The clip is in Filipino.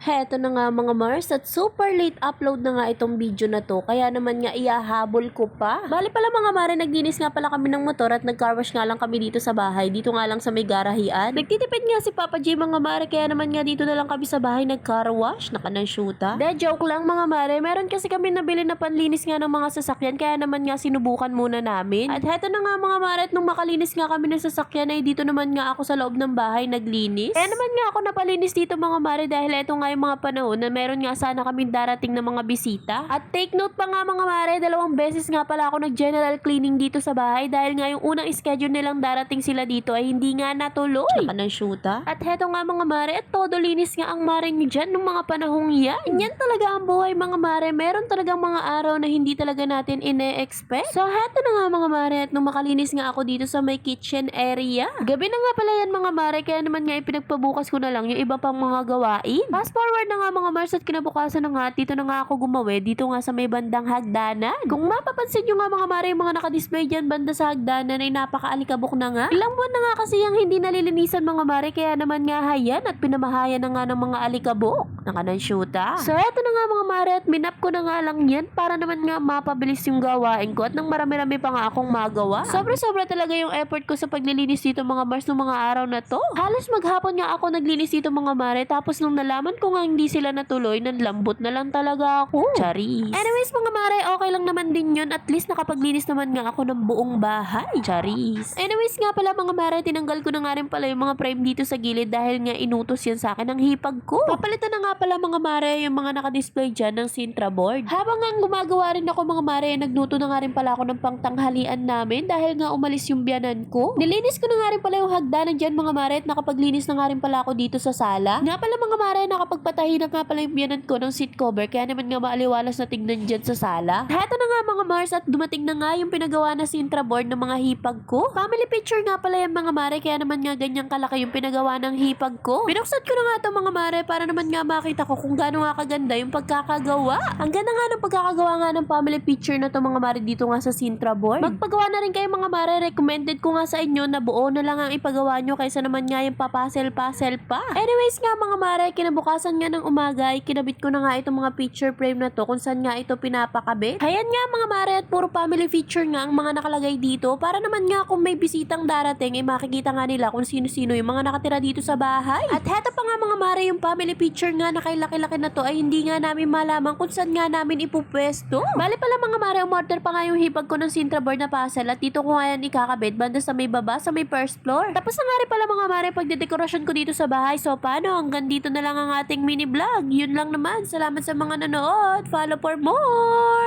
Heto na nga mga Mars at super late upload na nga itong video na to kaya naman nga ihahabol ko pa. Bali pala mga Mare, naglinis nga pala kami ng motor at nag-car wash nga lang kami dito sa bahay, dito nga lang sa may garahian. Nagtitipid nga si Papa J mga Mare kaya naman nga dito na lang kami sa bahay nag-car wash, naka ng shoota. De joke lang mga Mare, meron kasi kami nabili na panlinis nga ng mga sasakyan kaya naman nga sinubukan muna namin. At heto na nga mga Mare, at nung makalinis nga kami ng sasakyan ay dito naman nga ako sa loob ng bahay naglinis. Kaya naman nga ako napalinis dito mga Mare dahil eto nga yung mga panahon na meron nga sana kaming darating na mga bisita. At take note pa nga mga Mare, 2 beses nga pala ako nag-general cleaning dito sa bahay dahil nga yung unang schedule nilang darating sila dito ay hindi nga natuloy. Naka ng shoota. At heto nga mga Mare, at todo linis nga ang Mare nyo dyan nung mga panahong yan. Yan talaga ang buhay mga Mare, meron talagang mga araw na hindi talaga natin ine-expect. So heto na nga mga Mare, at nung makalinis nga ako dito sa may kitchen area. Gabi na nga pala yan mga Mare, kaya naman nga ipinagpabukas ko na lang yung iba pang mga gawain. Fast forward na nga mga Mars at kinabukasan na nga, dito na nga ako gumawi dito nga sa may bandang hagdanan. Kung mapapansin nyo nga mga Mare, yung mga nakadisplay dyan banda sa hagdanan ay napaka-alikabok na nga. Ilang buwan na nga kasi yung hindi nalilinisan mga Mare, kaya naman nga hayan at pinamahayan na nga ng mga alikabok. Naka ng shoota. So eto na nga mga Mare, at minap ko na nga lang yan para naman nga mapabilis yung gawain ko at nang marami-rami pa nga akong magawa. Sobra-sobra talaga yung effort ko sa paglilinis dito mga Mars ng mga araw na to. Halos maghapon nga ako naglinis dito mga Mare, tapos nung nalaman ko nga hindi sila natuloy, nanlambot na lang talaga ako. Charis. Anyways mga Mare, okay lang naman din yun. At least nakapaglinis naman nga ako ng buong bahay. Charis. Anyways nga pala mga Mare, tinanggal ko na nga rin pala yung mga frame dito sa gilid dahil nga inutos yan sa akin ng hipag ko. Papalitan na nga pala mga Mare yung mga nakadisplay dyan ng Sintra board. Habang nga gumagawa rin ako mga Mare, nagluto na nga rin pala ako ng pangtanghalian namin dahil nga umalis yung biyanan ko. Nilinis ko na nga rin pala yung hagdanan dyan mga Mare, at nakapaglinis na nga rin pala ako dito sa sala. Nga pala mga Mare, nakapagpatahi na nga pala yung biyanan ko ng seat cover kaya naman nga maaliwalas na tignan dyan sa sala. Heto na nga mga Mars, at dumating na nga yung pinagawa na Sintra board ng mga hipag ko. Family picture nga pala yung mga Mare, kaya naman nga ganyang kalaki yung pinagawa ng hipag ko. Binuksan ko na nga ito mga Mare para naman nga makita ko kung gaano nga kaganda yung pagkakagawa. Ang ganda nga ng pagkakagawa nga ng family picture na to mga Mare dito nga sa Sintra board. Magpagawa na rin kayo mga Mare, recommended ko nga sa inyo na buo na lang ang ipagawa nyo kaysa naman nga yung papasel-pasel pa. Anyways nga mga Mare, kinabukasan nga ng umaga ay kinabit ko na nga itong mga picture frame na to kung saan nga ito pinapakabit. Hayan nga mga Mare, at puro family feature nga ang mga nakalagay dito para naman nga kung may bisitang darating ay makikita nga nila kung sino-sino yung mga nakatira dito sa bahay. At heto pa nga mga Mare, yung family picture nga na kay laki-laki na to ay hindi nga namin malaman kung saan nga namin ipupwesto. Bali pala mga Mare, umorder pa nga yung hipag ko ng Sintra board na puzzle at dito ko nga yan ikakabit banda sa may baba, sa may first floor. Tapos na nga rin pala mga Mare pagdedekorasyon ko dito sa bahay. So paano, hanggang dito na lang ang ating mini vlog. Yun lang naman. Salamat sa mga nanood. Follow for more!